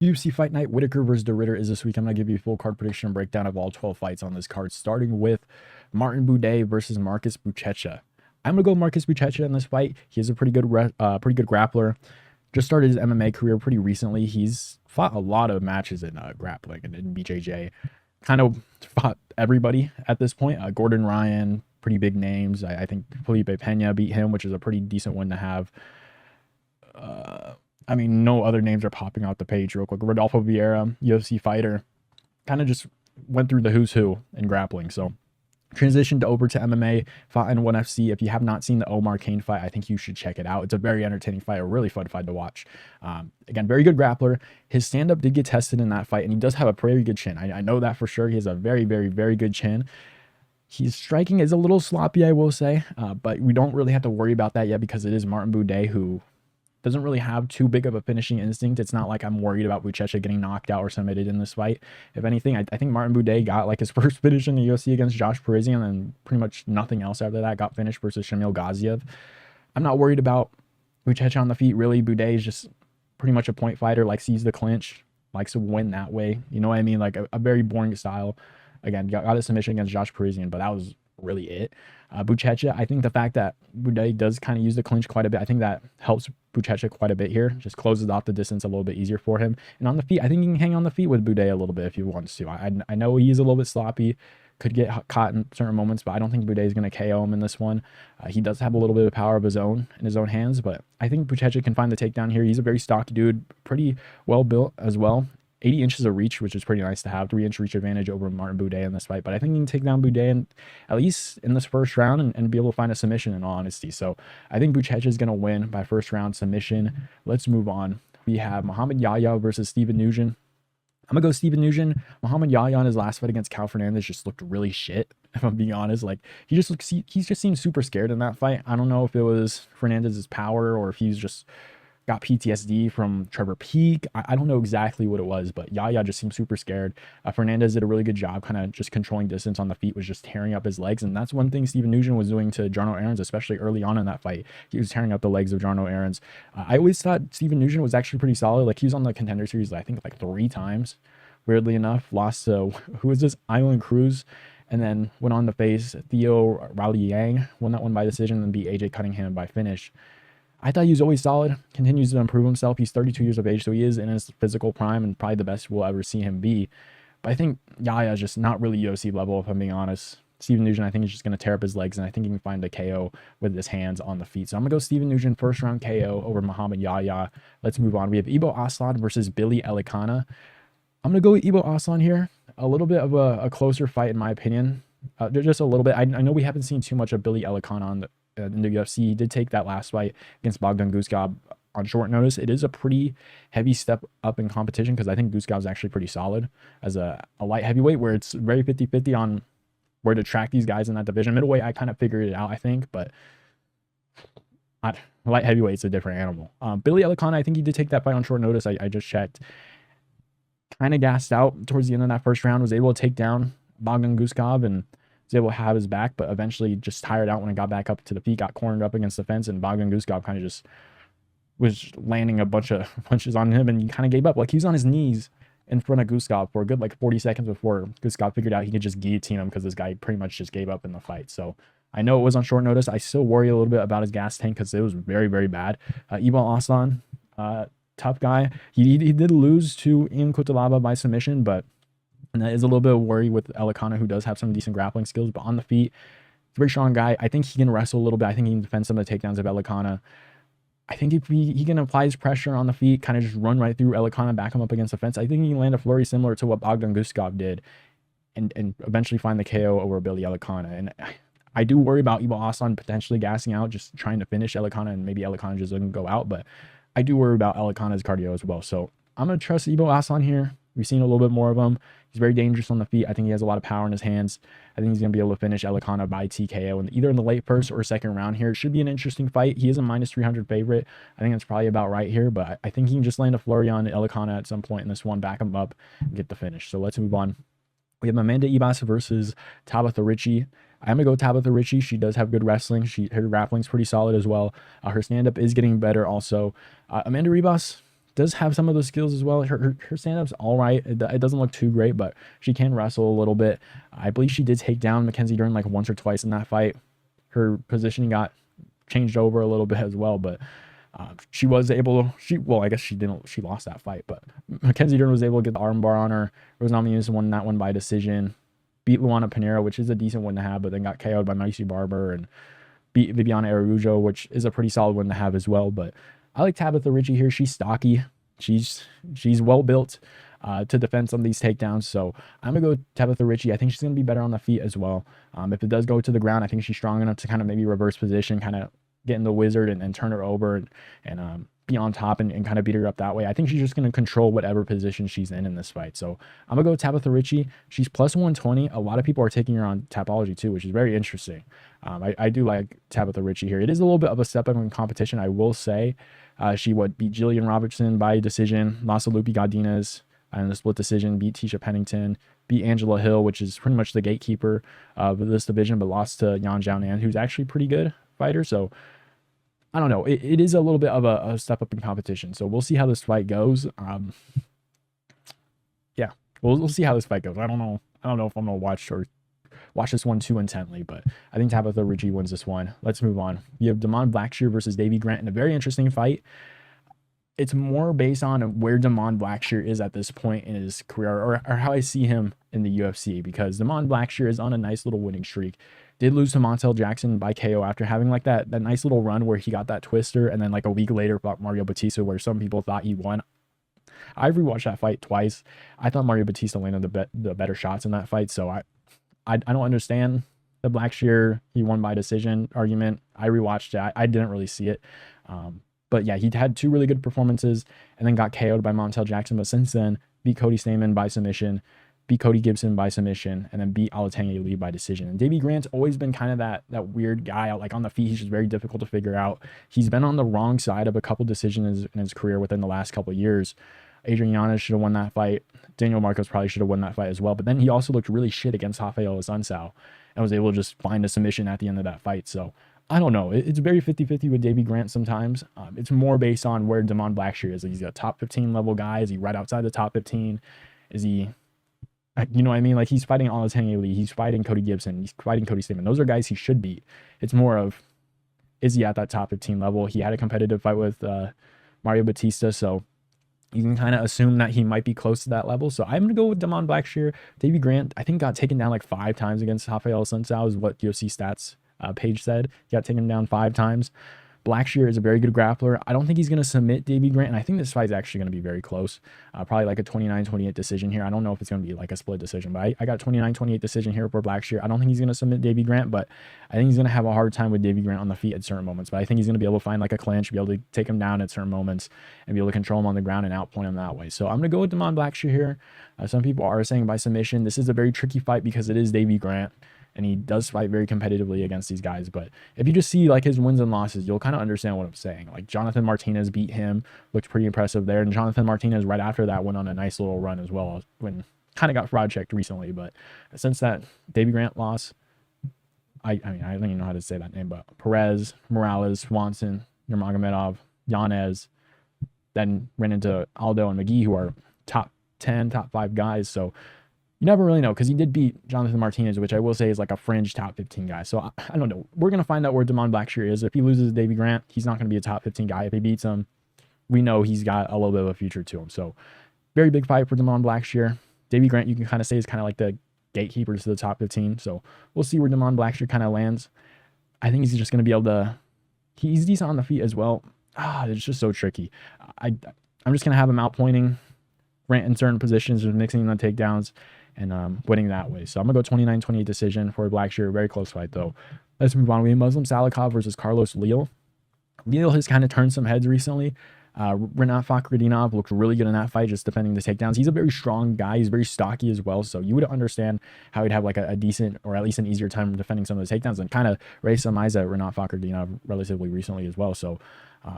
UFC Fight Night, Whittaker versus the Ritter is this week. I'm going to give you a full card prediction and breakdown of all 12 fights on this card, starting with Martin Buday versus Marcus Buchecha. I'm going to go Marcus Buchecha in this fight. He is a pretty good grappler. Just started his MMA career pretty recently. He's fought a lot of matches in grappling and in BJJ. Kind of fought everybody at this point. Gordon Ryan, pretty big names. I think Felipe Pena beat him, which is a pretty decent win to have. I mean, no other names are popping out the page real quick. Rodolfo Vieira, UFC fighter, kind of just went through the who's who in grappling. So transitioned over to MMA, fought in 1FC. If you have not seen the Omar Kane fight, I think you should check it out. It's a very entertaining fight, a really fun fight to watch. Again, very good grappler. His stand-up did get tested in that fight, and he does have a very good chin. I know that for sure. He has a very, very, very good chin. His striking is a little sloppy, I will say, but we don't really have to worry about that yet because it is Martin Buday, who doesn't really have too big of a finishing instinct. It's not like I'm worried about Buchecha getting knocked out or submitted in this fight. If anything, I think Martin Buday got like his first finish in the UFC against Josh Parisian, and pretty much nothing else after that. Got finished versus Shamil Gaziev. I'm not worried about Buchecha on the feet, really. Buday is just pretty much a point fighter, like sees the clinch, likes to win that way. You know what I mean? Like a very boring style. Again, got a submission against Josh Parisian, but that was really it. Buchecha, I think the fact that Buday does kind of use the clinch quite a bit, I think that helps Buchecha quite a bit here. Just closes off the distance a little bit easier for him. And on the feet, I think he can hang on the feet with Buday a little bit if he wants to. I know he's a little bit sloppy, could get caught in certain moments, but I don't think Buday is going to KO him in this one. He does have a little bit of power of his own in his own hands, but I think Buchecha can find the takedown here. He's a very stocky dude, pretty well built as well. 80 inches of reach, which is pretty nice to have. 3-inch reach advantage over Martin Buday in this fight. But I think he can take down Buday at least in this first round and be able to find a submission, in all honesty. So I think Buchecha is going to win by first round submission. Let's move on. We have Muhammad Yahya versus Steven Nugent. I'm going to go Steven Nugent. Muhammad Yahya in his last fight against Cal Fernandez just looked really shit, if I'm being honest. Like, he just seemed super scared in that fight. I don't know if it was Fernandez's power or if he's just got PTSD from Trevor Peek. I don't know exactly what it was, but Yahya just seemed super scared. Fernandez did a really good job kind of just controlling distance on the feet, was just tearing up his legs. And that's one thing Steven Nugent was doing to Jarno Aarons, especially early on in that fight. He was tearing up the legs of Jarno Aarons. I always thought Steven Nugent was actually pretty solid. Like, he was on the Contender Series, I think, like 3 times, weirdly enough. Lost to, who was this? Island Cruz. And then went on to face Theo Rally-Yang, won that one by decision, and then beat AJ Cunningham by finish. I thought he was always solid, continues to improve himself. He's 32 years of age, so he is in his physical prime and probably the best we'll ever see him be. But I think Yahya is just not really UFC level, if I'm being honest. Steven Nugent, I think, is just going to tear up his legs, and I think he can find a KO with his hands on the feet. So I'm going to go Steven Nugent, first round KO over Muhammad Yahya. Let's move on. We have Ibo Aslan versus Billy Elekana. I'm going to go with Ibo Aslan here. A little bit of a closer fight, in my opinion. Just a little bit. I know we haven't seen too much of Billy Elekana in the UFC. He did take that last fight against Bogdan Guskov on short notice. It is a pretty heavy step up in competition because I think Guskov is actually pretty solid as a light heavyweight, where it's very 50-50 on where to track these guys in that division. Middleweight, I kind of figured it out, I think, but light heavyweight's a different animal. Billy Elekana, I think he did take that fight on short notice. I just checked. Kind of gassed out towards the end of that first round, was able to take down Bogdan Guskov and was able to have his back, but eventually just tired out when it got back up to the feet, got cornered up against the fence, and Bogdan Guskov kind of just was landing a bunch of punches on him, and he kind of gave up. Like, he was on his knees in front of Guskov for a good like 40 seconds before Guskov figured out he could just guillotine him, because this guy pretty much just gave up in the fight. So I know it was on short notice. I still worry a little bit about his gas tank because it was very, very bad. Ibo Aslan, tough guy. He did lose to Ian Kutalaba by submission, but and that is a little bit of worry with Elekana, who does have some decent grappling skills, but on the feet, he's a very strong guy. I think he can wrestle a little bit. I think he can defend some of the takedowns of Elekana. I think if he can apply his pressure on the feet, kind of just run right through Elekana, back him up against the fence, I think he can land a flurry similar to what Bogdan Guskov did and eventually find the KO over Billy Elekana. And I do worry about Ibo Aslan potentially gassing out, just trying to finish Elekana, and maybe Elekana just doesn't go out, but I do worry about Elekana's cardio as well. So I'm going to trust Ibo Aslan here. We've seen a little bit more of him. He's very dangerous on the feet. I think he has a lot of power in his hands. I think he's going to be able to finish Elekana by TKO either in the late first or second round here. It should be an interesting fight. He is a -300 favorite. I think that's probably about right here, but I think he can just land a flurry on Elekana at some point in this one, back him up, and get the finish. So let's move on. We have Amanda Ibas versus Tabatha Ricci. I'm going to go Tabatha Ricci. She does have good wrestling. Her grappling's pretty solid as well. Her stand-up is getting better also. Amanda Ribas, does have some of those skills as well. Her stand-up's all right. It doesn't look too great, but she can wrestle a little bit. I believe she did take down Mackenzie Dern like once or twice in that fight. Her positioning got changed over a little bit as well, but she was able to, well, I guess she didn't, she lost that fight, but Mackenzie Dern was able to get the armbar on her. Rose Namajunas won that one by decision, beat Luana Pinheiro, which is a decent win to have, but then got KO'd by Macy Barber, and beat Viviana Araujo, which is a pretty solid win to have as well. But I like Tabatha Ricci here. She's stocky. She's well built to defend some of these takedowns. So I'm going to go with Tabatha Ricci. I think she's going to be better on the feet as well. If it does go to the ground, I think she's strong enough to kind of maybe reverse position, kind of get in the wizard and turn her over and be on top and kind of beat her up that way. I think she's just going to control whatever position she's in this fight. So I'm going to go with Tabatha Ricci. She's plus 120. A lot of people are taking her on Tapology too, which is very interesting. I do like Tabatha Ricci here. It is a little bit of a step up in competition, I will say. She beat Jillian Robertson by decision, lost to Lupi Godinez in the split decision, beat Tisha Pennington, beat Angela Hill, which is pretty much the gatekeeper of this division, but lost to Yan Jiaonan, who's actually a pretty good fighter. So I don't know. It is a little bit of a step up in competition. So we'll see how this fight goes. Yeah, we'll see how this fight goes. I don't know if I'm gonna watch this one too intently, but I think Tabatha Ricci wins this one. Let's move on. You have Damon Blackshear versus Davey Grant in a very interesting fight. It's more based on where Damon Blackshear is at this point in his career, or how I see him in the UFC, because Damon Blackshear is on a nice little winning streak. Did lose to Montel Jackson by KO after having like that nice little run where he got that twister, and then like a week later fought Mario Batista, where some people thought he won. I rewatched that fight twice. I thought Mario Batista landed the better shots in that fight, so I don't understand the Blackshear he won by decision argument. I rewatched it. I didn't really see it. But yeah, he had two really good performances and then got KO'd by Montel Jackson. But since then, beat Cody Stamann by submission, beat Cody Gibson by submission, and then beat Alatenge Lee by decision. And Davey Grant's always been kind of that weird guy. Like on the feet, he's just very difficult to figure out. He's been on the wrong side of a couple decisions in his career within the last couple of years. Adrian Yanez should have won that fight. Daniel Marcos probably should have won that fight as well. But then he also looked really shit against Rafael Assunção and was able to just find a submission at the end of that fight. So I don't know. It's very 50-50 with Davey Grant sometimes. It's more based on where Damon Blackshear is. Like, he's a top 15 level guy. Is he right outside the top 15? Is he, you know what I mean? Like, he's fighting Alatenge Lee. He's fighting Cody Gibson. He's fighting Cody Stamann. Those are guys he should beat. It's more of, is he at that top 15 level? He had a competitive fight with Mario Batista, so you can kind of assume that he might be close to that level. So I'm going to go with Damon Blackshear. Davey Grant, I think, got taken down like 5 times against Rafael Assunção, is what UFC stats page said. He got taken down 5 times. Blackshear is a very good grappler. I don't think he's going to submit Davey Grant, and I think this fight is actually going to be very close. Probably like a 29-28 decision here. I don't know if it's going to be like a split decision, but I got a 29-28 decision here for Blackshear. I don't think he's going to submit Davey Grant, but I think he's going to have a hard time with Davey Grant on the feet at certain moments. But I think he's going to be able to find like a clinch, be able to take him down at certain moments, and be able to control him on the ground and outpoint him that way. So I'm going to go with Damon Blackshear here. Some people are saying by submission. This is a very tricky fight because it is Davey Grant, and he does fight very competitively against these guys. But if you just see like his wins and losses, you'll kind of understand what I'm saying. Like Jonathan Martinez beat him, looked pretty impressive there. And Jonathan Martinez right after that went on a nice little run as well, when kind of got fraud checked recently. But since that Davey Grant loss, I mean, I don't even know how to say that name, but Perez, Morales, Swanson, Nurmagomedov, Yanez, then ran into Aldo and McGhee, who are top 10, top 5 guys. So you never really know, because he did beat Jonathan Martinez, which I will say is like a fringe top 15 guy. So I don't know. We're going to find out where Damon Blackshear is. If he loses to Davey Grant, he's not going to be a top 15 guy. If he beats him, we know he's got a little bit of a future to him. So very big fight for Damon Blackshear. Davey Grant, you can kind of say, is kind of like the gatekeepers to the top 15. So we'll see where Damon Blackshear kind of lands. I think he's just going to be able to, he's decent on the feet as well. It's just so tricky. I'm just going to have him outpointing Grant in certain positions, just mixing the takedowns, and winning that way. So I'm going to go 29-28 decision for Blackshear. Very close fight, though. Let's move on. We have Muslim Salikhov versus Carlos Leal. Leal has kind of turned some heads recently. Rinat Fakhretdinov looked really good in that fight, just defending the takedowns. He's a very strong guy. He's very stocky as well, so you would understand how he'd have like a decent, or at least an easier time defending some of the takedowns, and kind of raised some eyes at Rinat Fakhretdinov relatively recently as well. So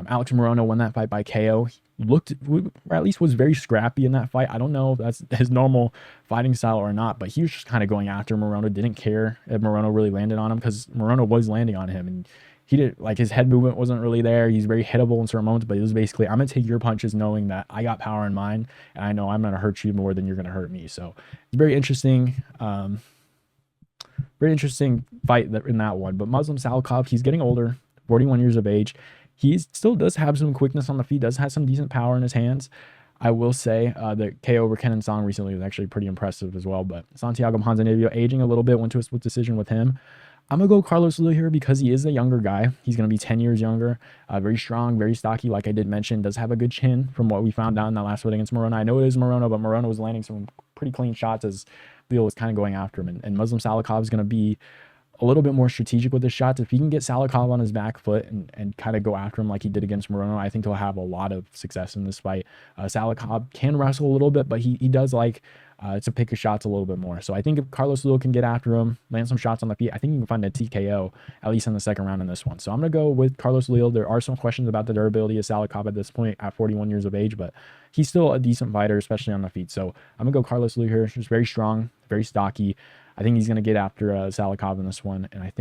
Alex Morono won that fight by KO. Looked, or at least was very scrappy in that fight. I don't know if that's his normal fighting style or not, but he was just kind of going after Morono. Didn't care if Morono really landed on him, because Morono was landing on him, and he did, like, his head movement wasn't really there. He's very hittable in certain moments, but it was basically, I'm gonna take your punches knowing that I got power in mine, and I know I'm gonna hurt you more than you're gonna hurt me. So it's very interesting. Very interesting fight in that one. But Muslim Salikhov, he's getting older, 41 years of age. He still does have some quickness on the feet, does have some decent power in his hands. I will say the KO over Kenan Song recently was actually pretty impressive as well. But Santiago Ponzinibbio aging a little bit, went to a split decision with him. I'm going to go Carlos Leal here because he is a younger guy. He's going to be 10 years younger. Very strong, very stocky, like I did mention. Does have a good chin from what we found out in that last fight against Morona. I know it is Morona, but Morona was landing some pretty clean shots as Leal was kind of going after him. And Muslim Salikhov is going to be a little bit more strategic with his shots. If he can get Salikhov on his back foot and kind of go after him like he did against Morona, I think he'll have a lot of success in this fight. Salikhov can wrestle a little bit, but he does like to pick his shots a little bit more. So I think if Carlos Leal can get after him, land some shots on the feet, I think you can find a TKO, at least in the second round in this one. So I'm going to go with Carlos Leal. There are some questions about the durability of Salikhov at this point at 41 years of age, but he's still a decent fighter, especially on the feet. So I'm going to go Carlos Leal here. Just very strong, very stocky. I think he's going to get after Salikhov in this one. And I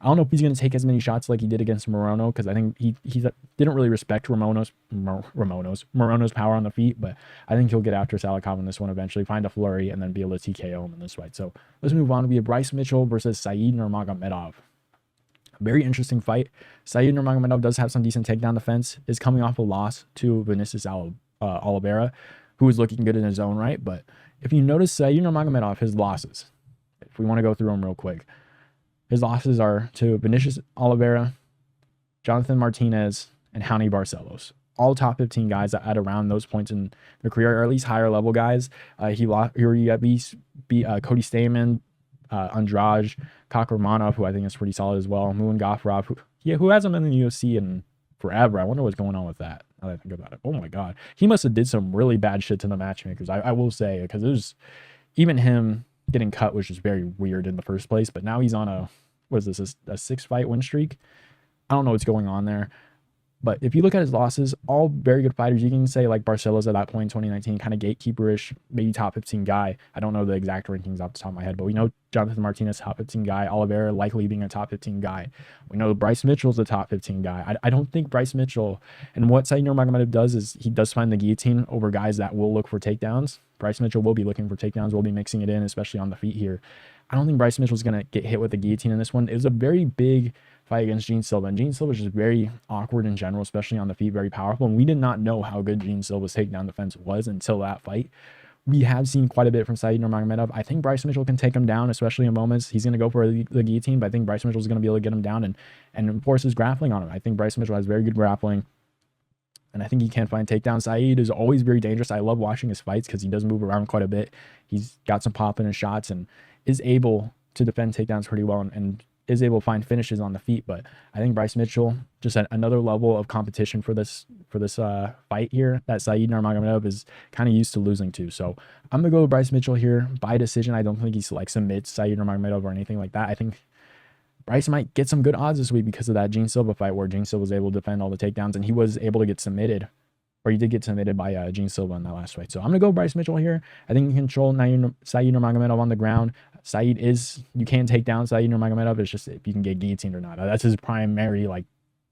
don't know if he's going to take as many shots like he did against Morono, because I think he didn't really respect Morono's power on the feet, but I think he'll get after Salikhov in this one eventually, find a flurry, and then be able to TKO him in this fight. So let's move on. We have Bryce Mitchell versus Said Nurmagomedov. Very interesting fight. Said Nurmagomedov does have some decent takedown defense, is coming off a loss to Vinicius Oliveira, who is looking good in his own right. But if you notice Said Nurmagomedov, his losses, if we want to go through them real quick, his losses are to Vinicius Oliveira, Jonathan Martinez, and Raoni Barcelos. All top 15 guys at around those points in their career, or at least higher level guys. He at least beat Cody Stamann, Andrade, Kakhramonov, who I think is pretty solid as well. Nguyen Gafurov, who hasn't been in the UFC in forever. I wonder what's going on with that, now that I think about it. Oh my God. He must have did some really bad shit to the matchmakers, I will say, because it was, even him getting cut was just very weird in the first place. But now he's on a 6-fight win streak. I don't know what's going on there. But if you look at his losses, all very good fighters. You can say like Barcelos at that point in 2019, kind of gatekeeperish, maybe top 15 guy. I don't know the exact rankings off the top of my head, but we know Jonathan Martinez, top 15 guy. Oliveira likely being a top 15 guy. We know Bryce Mitchell's a top 15 guy. I don't think Bryce Mitchell, and what Said Nurmagomedov does is he does find the guillotine over guys that will look for takedowns. Bryce Mitchell will be looking for takedowns, will be mixing it in, especially on the feet here. I don't think Bryce Mitchell's going to get hit with the guillotine in this one. It was a very big fight against Gene Silva, and Gene Silva is just very awkward in general, especially on the feet, very powerful. And we did not know how good Gene Silva's takedown defense was until that fight. We have seen quite a bit from Said Nurmagomedov. I think Bryce Mitchell can take him down, especially in moments. He's going to go for the guillotine, but I think Bryce Mitchell is going to be able to get him down and enforce his grappling on him. I think Bryce Mitchell has very good grappling, and I think he can find takedowns. Said is always very dangerous. I love watching his fights because he does move around quite a bit. He's got some pop in his shots and is able to defend takedowns pretty well and is able to find finishes on the feet. But I think Bryce Mitchell just at another level of competition for this fight here that Said Nurmagomedov is kind of used to losing to. So I'm gonna go with Bryce Mitchell here by decision. I don't think he's like submits Said Nurmagomedov or anything like that. I think Bryce might get some good odds this week because of that Gene Silva fight where Gene Silva was able to defend all the takedowns and he was able to get submitted, or he did get submitted by Gene Silva in that last fight. So I'm gonna go Bryce Mitchell here. I think he can control Said Nurmagomedov on the ground. You can take down Said Nurmagomedov. It's just if you can get guillotined or not. That's his primary like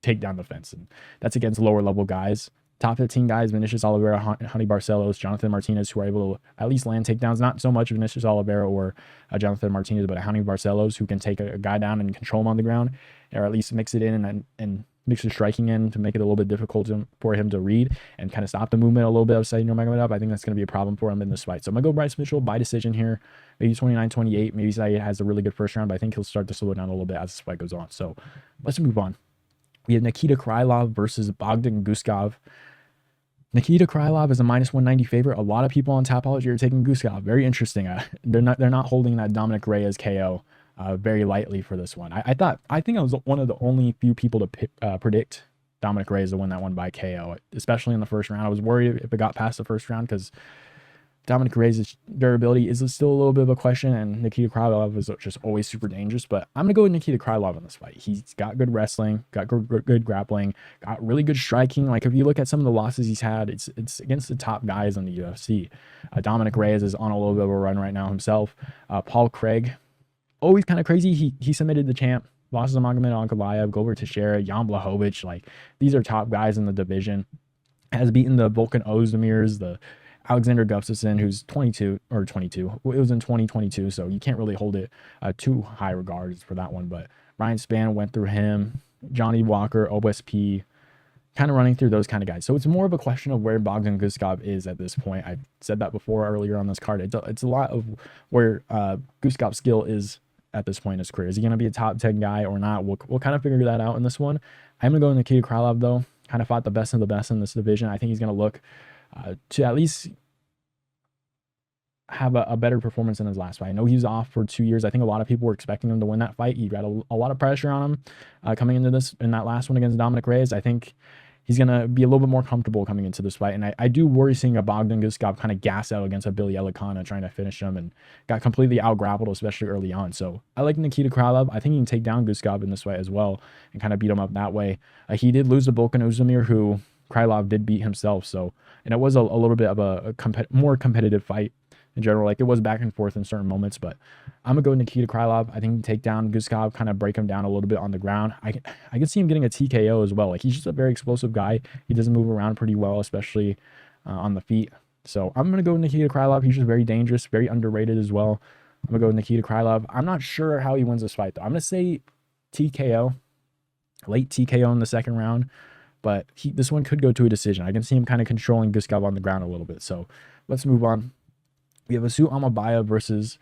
takedown defense, and that's against lower level guys. Top 15 guys: Vinicius Oliveira, Raoni Barcelos, Jonathan Martinez, who are able to at least land takedowns. Not so much Vinicius Oliveira or Jonathan Martinez, but Raoni Barcelos, who can take a guy down and control him on the ground, or at least mix it in and mix the striking in to make it a little bit difficult for him to read and kind of stop the movement a little bit of Said Nurmagomedov. I think that's going to be a problem for him in this fight. So I'm going to go Bryce Mitchell by decision here. Maybe 29-28. Maybe Said has a really good first round, but I think he'll start to slow down a little bit as this fight goes on. So let's move on. We have Nikita Krylov versus Bogdan Guskov. Nikita Krylov is a -190 favorite. A lot of people on Tapology are taking Guskov. Very interesting. They're not holding that Dominic Reyes KO very lightly for this one. I think I was one of the only few people to predict Dominic Reyes to win that one by KO, especially in the first round. I was worried if it got past the first round because Dominic Reyes' durability is still a little bit of a question, and Nikita Krylov is just always super dangerous. But I'm going to go with Nikita Krylov in this fight. He's got good wrestling, got good grappling, got really good striking. Like if you look at some of the losses he's had, it's against the top guys in the UFC. Dominic Reyes is on a little bit of a run right now himself. Paul Craig, always kind of crazy. He submitted the champ losses to Magomedov, Ankalaev, go over to Shara, Jan Blachowicz. Like, these are top guys in the division. Has beaten the Volkan Ozdemir's, the Alexander Gustafsson, who's 22. It was in 2022, so you can't really hold it too high regards for that one. But Ryan Spann went through him, Johnny Walker, OSP, kind of running through those kind of guys. So it's more of a question of where Bogdan Guskov is at this point. I said that before earlier on this card. It's a lot of where Guskov's skill is at this point in his career. Is he going to be a top 10 guy or not? We'll kind of figure that out in this one. I'm going to go with Nikita Krylov, though. Kind of fought the best of the best in this division. I think he's going to look to at least have a better performance in his last fight. I know he was off for 2 years. I think a lot of people were expecting him to win that fight. He got a lot of pressure on him coming into this, in that last one against Dominic Reyes. I think he's going to be a little bit more comfortable coming into this fight. And I do worry seeing a Bogdan Guskov kind of gas out against a Billy Elekana trying to finish him, and got completely out-grappled, especially early on. So I like Nikita Krylov. I think he can take down Guskov in this fight as well and kind of beat him up that way. He did lose to Volkan Ozdemir, who Krylov did beat himself. So, and it was a little bit of a more competitive fight in general. Like, it was back and forth in certain moments, but I'm gonna go Nikita Krylov. I think he can take down Guskov, kind of break him down a little bit on the ground. I can see him getting a TKO as well. Like, he's just a very explosive guy. He doesn't move around pretty well, especially on the feet. So I'm gonna go Nikita Krylov. He's just very dangerous, very underrated as well. I'm gonna go with Nikita Krylov. I'm not sure how he wins this fight though. I'm gonna say TKO, late TKO in the second round, but this one could go to a decision. I can see him kind of controlling Guskov on the ground a little bit. So let's move on. We have Asu Almabayev versus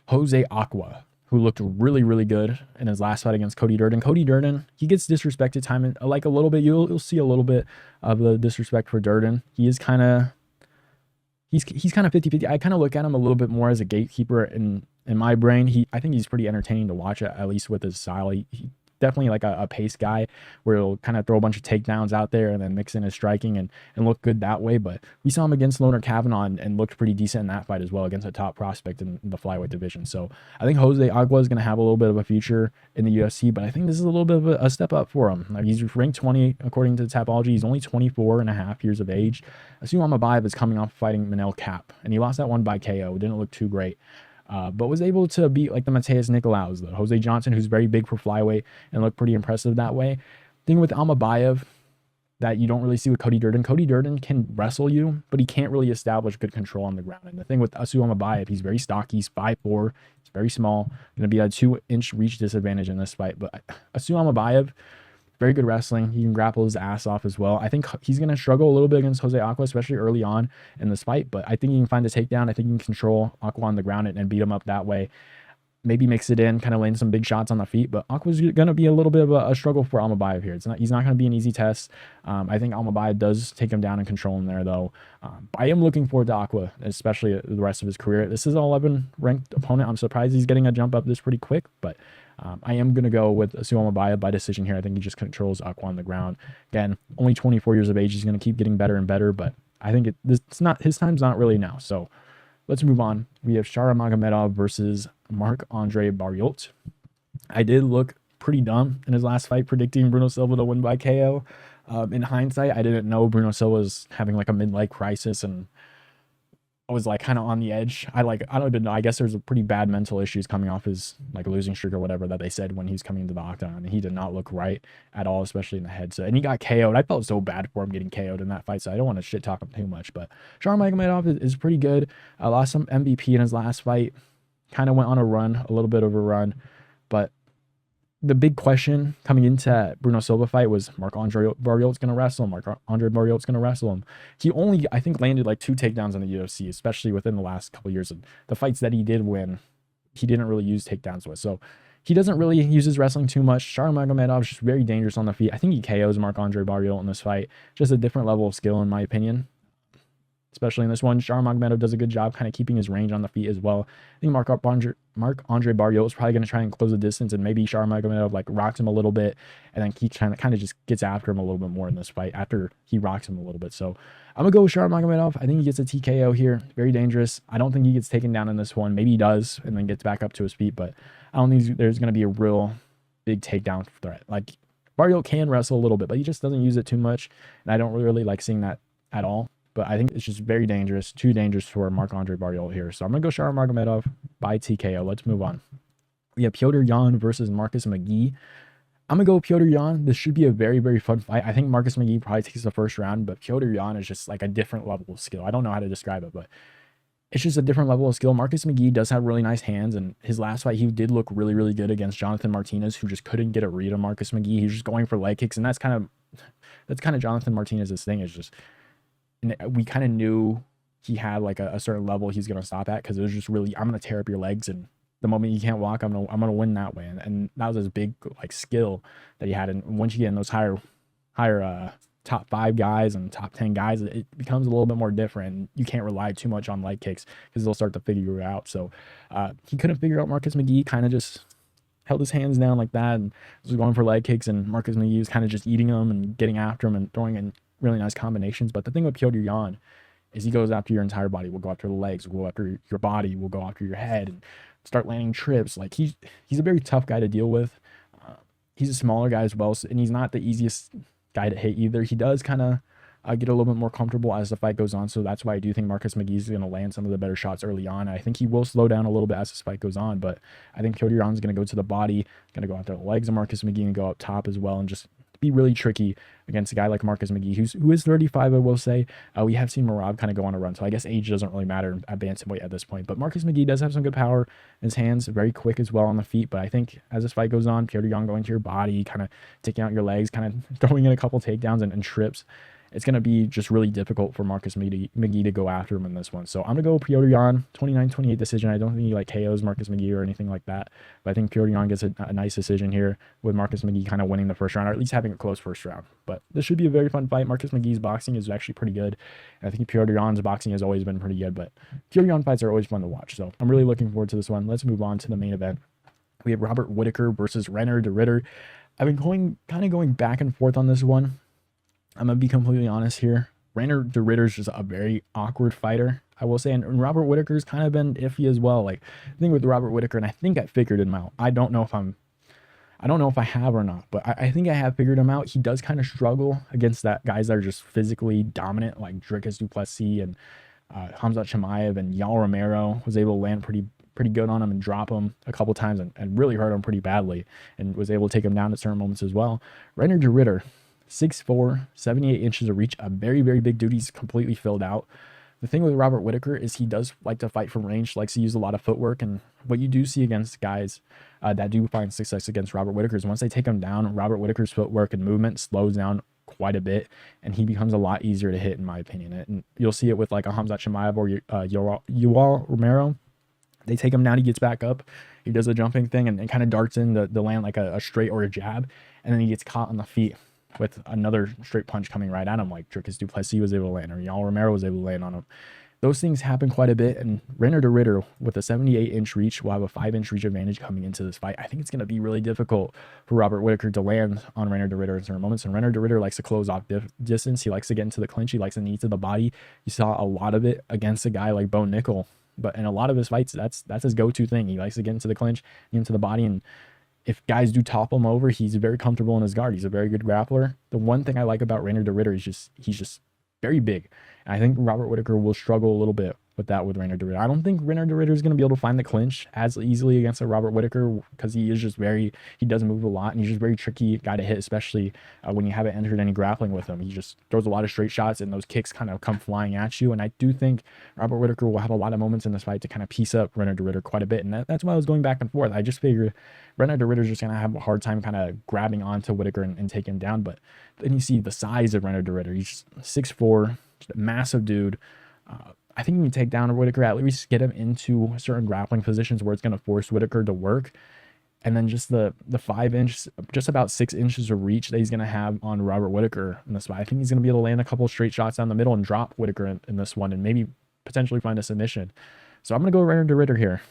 Jose Ochoa, who looked really, really good in his last fight against Cody Durden. Cody Durden, he gets disrespected time and like a little bit. You'll see a little bit of the disrespect for Durden. He is kind of he's kind of 50-50. I kind of look at him a little bit more as a gatekeeper in my brain. I think he's pretty entertaining to watch, at least with his style. He definitely like a pace guy where he'll kind of throw a bunch of takedowns out there and then mix in his striking and look good that way. But we saw him against Loner Kavanaugh and looked pretty decent in that fight as well against a top prospect in the flyweight division. So I think Jose Ochoa is going to have a little bit of a future in the UFC, but I think this is a little bit of a step up for him. Like, he's ranked 20 according to Tapology. He's only 24 and a half years of age. Asu Almabayev is coming off fighting Manel Kape, and he lost that one by KO. Didn't look too great. But was able to beat like the Mateus Nicolaus, the Jose Johnson, who's very big for flyweight and looked pretty impressive that way. Thing with Almabayev that you don't really see with Cody Durden. Cody Durden can wrestle you, but he can't really establish good control on the ground. And the thing with Asu Almabayev, he's very stocky, he's 5'4", he's very small, going to be a 2-inch reach disadvantage in this fight. But Asu Almabayev, very good wrestling. He can grapple his ass off as well. I think he's going to struggle a little bit against Jose Ochoa, especially early on in this fight. But I think he can find the takedown. I think he can control Ochoa on the ground and beat him up that way. Maybe mix it in, kind of land some big shots on the feet. But Ochoa's going to be a little bit of a struggle for Almabayev here. He's not going to be an easy test. I think Almabayev does take him down and control him there, though. I am looking forward to Ochoa, especially the rest of his career. This is an 11 ranked opponent. I'm surprised he's getting a jump up this pretty quick, but I am going to go with Asu Almabayev by decision here. I think he just controls Ochoa on the ground. Again, only 24 years of age. He's going to keep getting better and better, but I think his time's not really now. So let's move on. We have Shara Magomedov versus Marc-Andre Barriault. I did look pretty dumb in his last fight predicting Bruno Silva to win by KO. In hindsight, I didn't know Bruno Silva was having like a midlife crisis, and I was like kind of on the edge. I don't even know. I guess there's a pretty bad mental issues coming off his like losing streak or whatever that they said when he was coming into the octagon. And he did not look right at all, especially in the head. So, and he got KO'd. I felt so bad for him getting KO'd in that fight. So I don't want to shit talk him too much. But Shara Magomedov is pretty good. Lost some MVP in his last fight. Kind of went on a run, a little bit of a run. But the big question coming into that Bruno Silva fight was Marc-Andre Barriault's going to wrestle him. Marc-Andre Barriault's going to wrestle him. He only, I think, landed like 2 takedowns in the UFC, especially within the last couple of years. And the fights that he did win, he didn't really use takedowns with. So he doesn't really use his wrestling too much. Shara Magomedov is just very dangerous on the feet. I think he KOs Marc-Andre Barriault in this fight. Just a different level of skill, in my opinion. Especially in this one, Shara Magomedov does a good job kind of keeping his range on the feet as well. I think Marc-Andre Barriault is probably going to try and close the distance, and maybe Shara Magomedov like rocks him a little bit, and then he kind of just gets after him a little bit more in this fight after he rocks him a little bit. So I'm going to go with Shara Magomedov. I think he gets a TKO here. Very dangerous. I don't think he gets taken down in this one. Maybe he does and then gets back up to his feet, but I don't think there's going to be a real big takedown threat. Like, Barriault can wrestle a little bit, but he just doesn't use it too much, and I don't really like seeing that at all. But I think it's just very dangerous, too dangerous for Marc-Andre Barriault here. So I'm going to go Shara Magomedov by TKO. Let's move on. We have Petr Yan versus Marcus McGhee. I'm going to go with Petr Yan. This should be a very, very fun fight. I think Marcus McGhee probably takes the first round, but Petr Yan is just like a different level of skill. I don't know how to describe it, but it's just a different level of skill. Marcus McGhee does have really nice hands, and his last fight, he did look really, really good against Jonathan Martinez, who just couldn't get a read on Marcus McGhee. He was just going for leg kicks, and that's kind of Jonathan Martinez's thing. Is just, and we kind of knew he had like a certain level he's going to stop at, because it was just really, I'm going to tear up your legs, and the moment you can't walk, I'm gonna win that way. And that was his big like skill that he had. And once you get in those higher top 5 guys and top 10 guys, it becomes a little bit more different. You can't rely too much on leg kicks, because they'll start to figure you out. So he couldn't figure out Marcus McGhee, kind of just held his hands down like that and was going for leg kicks, and Marcus McGhee was kind of just eating them and getting after him and throwing in really nice combinations. But the thing with Petr Yan is he goes after your entire body. We'll go after the legs, we'll go after your body, we'll go after your head, and start landing trips. Like he's a very tough guy to deal with. He's a smaller guy as well, and he's not the easiest guy to hit either. He does kind of get a little bit more comfortable as the fight goes on, so that's why I do think Marcus McGhee is going to land some of the better shots early on. I think he will slow down a little bit as this fight goes on, but I think Petr Yan is going to go to the body, going to go after the legs of Marcus McGhee and go up top as well, and just be really tricky against a guy like Marcus McGhee, who is 35, I will say. We have seen Merab kind of go on a run, so I guess age doesn't really matter at bantamweight at this point. But Marcus McGhee does have some good power in his hands, very quick as well on the feet. But I think as this fight goes on, Petr Yan going to your body, kind of taking out your legs, kind of throwing in a couple takedowns and trips, it's going to be just really difficult for Marcus McGhee to go after him in this one. So I'm going to go Petr Yan, 29-28 decision. I don't think he like KOs Marcus McGhee or anything like that, but I think Petr Yan gets a nice decision here, with Marcus McGhee kind of winning the first round, or at least having a close first round. But this should be a very fun fight. Marcus McGhee's boxing is actually pretty good. I think Petr Yan's boxing has always been pretty good, but Petr Yan fights are always fun to watch. So I'm really looking forward to this one. Let's move on to the main event. We have Robert Whittaker versus Reinier de Ridder. I've been going back and forth on this one. I'm going to be completely honest here. Reinier de Ridder is just a very awkward fighter, I will say, and Robert Whittaker's kind of been iffy as well. Like, the thing with Robert Whittaker, and I think I figured him out. I don't know if I have or not, but I think I have figured him out. He does kind of struggle against guys that are just physically dominant, like Dricus du Plessis and Khamzat Chimaev, and Yoel Romero was able to land pretty good on him and drop him a couple times and really hurt him pretty badly, and was able to take him down at certain moments as well. Reinier de Ridder, 6'4", 78 inches of reach, a very, very big dude. He's completely filled out. The thing with Robert Whittaker is he does like to fight from range, likes to use a lot of footwork, and what you do see against guys that do find success against Robert Whittaker is once they take him down, Robert Whittaker's footwork and movement slows down quite a bit, and he becomes a lot easier to hit, in my opinion. And you'll see it with like a Khamzat Chimaev or Yoel Romero. They take him down, he gets back up, he does a jumping thing and kind of darts in the land like a straight or a jab, and then he gets caught on the feet with another straight punch coming right at him, like Dricus du Plessis was able to land, or Yoel Romero was able to land on him. Those things happen quite a bit, and Reinier de Ridder, with a 78-inch reach, will have a 5-inch reach advantage coming into this fight. I think it's going to be really difficult for Robert Whittaker to land on Reinier de Ridder in certain moments, and Reinier de Ridder likes to close off distance. He likes to get into the clinch. He likes the knee to the body. You saw a lot of it against a guy like Bo Nickel, but in a lot of his fights, that's his go-to thing. He likes to get into the clinch, into the body, and if guys do topple him over, he's very comfortable in his guard. He's a very good grappler. The one thing I like about Reinier de Ridder is he's just very big. And I think Robert Whittaker will struggle a little bit with that with Reinier de Ridder. I don't think Reinier de Ridder is going to be able to find the clinch as easily against a Robert Whittaker, because he does move a lot, and he's just very tricky guy to hit, especially when you haven't entered any grappling with him. He just throws a lot of straight shots, and those kicks kind of come flying at you. And I do think Robert Whittaker will have a lot of moments in this fight to kind of piece up Reinier de Ridder quite a bit. And that's why I was going back and forth. I just figured Reinier de Ridder is just going to have a hard time kind of grabbing onto Whittaker and take him down. But then you see the size of Reinier de Ridder. He's 6'4", just a massive dude. I think you can take down Whittaker, at least get him into certain grappling positions where it's going to force Whittaker to work. And then just the 5-inch, just about 6 inches of reach that he's going to have on Robert Whittaker in this fight. I think he's going to be able to land a couple straight shots down the middle and drop Whittaker in this one, and maybe potentially find a submission. So I'm going to go Reinier de Ridder here.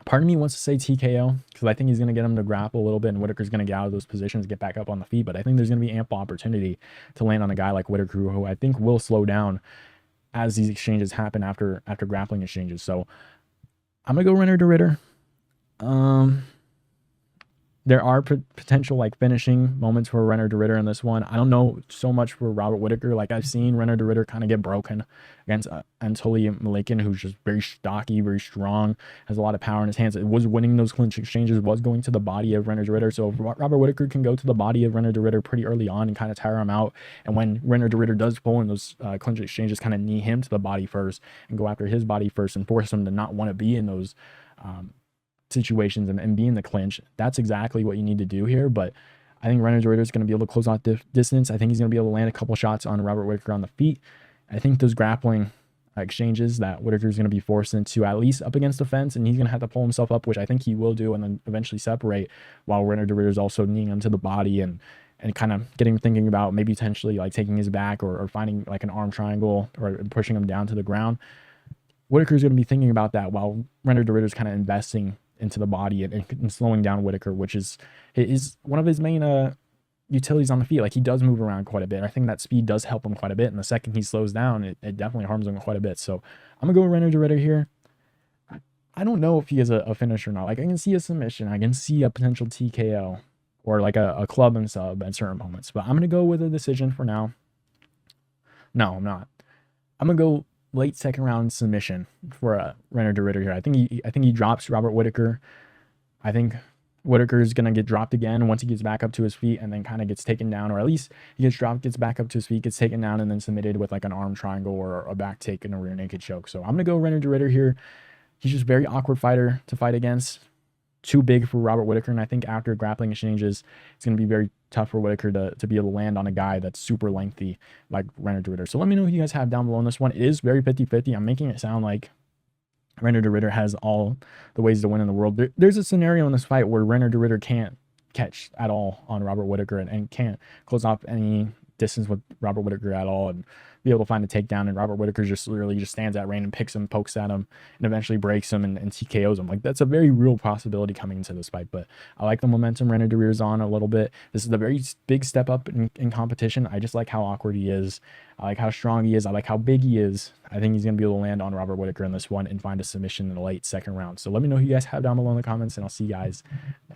Part of me wants to say TKO, because I think he's going to get him to grapple a little bit, and Whittaker's going to get out of those positions, get back up on the feet. But I think there's going to be ample opportunity to land on a guy like Whittaker, who I think will slow down as these exchanges happen after grappling exchanges. So I'm going to go Reinier de Ridder. There are potential like finishing moments for Reinier de Ridder in this one. I don't know so much for Robert Whittaker. Like I've seen Reinier de Ridder kind of get broken against Anatoly Malikin, who's just very stocky, very strong, has a lot of power in his hands. It was winning those clinch exchanges, was going to the body of Reinier de Ridder. So if Robert Whittaker can go to the body of Reinier de Ridder pretty early on and kind of tire him out, and when Reinier de Ridder does pull in those clinch exchanges, kind of knee him to the body first and go after his body first and force him to not want to be in those situations and be in the clinch. That's exactly what you need to do here. But I think Reinier de Ridder is going to be able to close out distance. I think he's going to be able to land a couple shots on Robert Whittaker on the feet. I think those grappling exchanges that Whittaker is going to be forced into, at least up against the fence, and he's going to have to pull himself up, which I think he will do, and then eventually separate, while Reinier de Ridder is also kneeing onto the body and kind of thinking about maybe potentially like taking his back or finding like an arm triangle or pushing him down to the ground. Whittaker is going to be thinking about that while Reinier de Ridder is kind of investing into the body and slowing down Whittaker, which is one of his main utilities on the feet. Like he does move around quite a bit. I think that speed does help him quite a bit. And the second he slows down, it definitely harms him quite a bit. So I'm gonna go with Reinier de Ridder here. I don't know if he is a finish or not. Like I can see a submission, I can see a potential TKO or like a club and sub at certain moments, but I'm gonna go with a decision for now. No, I'm not. I'm gonna go late second round submission for Reinier de Ridder here. I think he drops Robert Whittaker. I think Whittaker is gonna get dropped again once he gets back up to his feet and then kind of gets taken down, or at least he gets dropped, gets back up to his feet, gets taken down, and then submitted with like an arm triangle or a back take and a rear naked choke. So I'm gonna go Reinier de Ridder here. He's just a very awkward fighter to fight against. Too big for Robert Whittaker, and I think after grappling exchanges, it's going to be very tough for Whittaker to be able to land on a guy that's super lengthy like Reinier de Ridder. So let me know who you guys have down below on this one. It is very 50-50. I'm making it sound like Reinier de Ridder has all the ways to win in the world. There's a scenario in this fight where Reinier de Ridder can't catch at all on Robert Whittaker and can't close off any distance with Robert Whittaker at all and be able to find a takedown, and Robert Whittaker just literally just stands at range and picks him, pokes at him, and eventually breaks him and TKOs him. Like that's a very real possibility coming into this fight. But I like the momentum Reinier de Ridder's on a little bit. This is a very big step up in competition. I just like how awkward he is. I like how strong he is. I like how big he is. I think he's going to be able to land on Robert Whittaker in this one and find a submission in the late second round. So let me know who you guys have down below in the comments, and I'll see you guys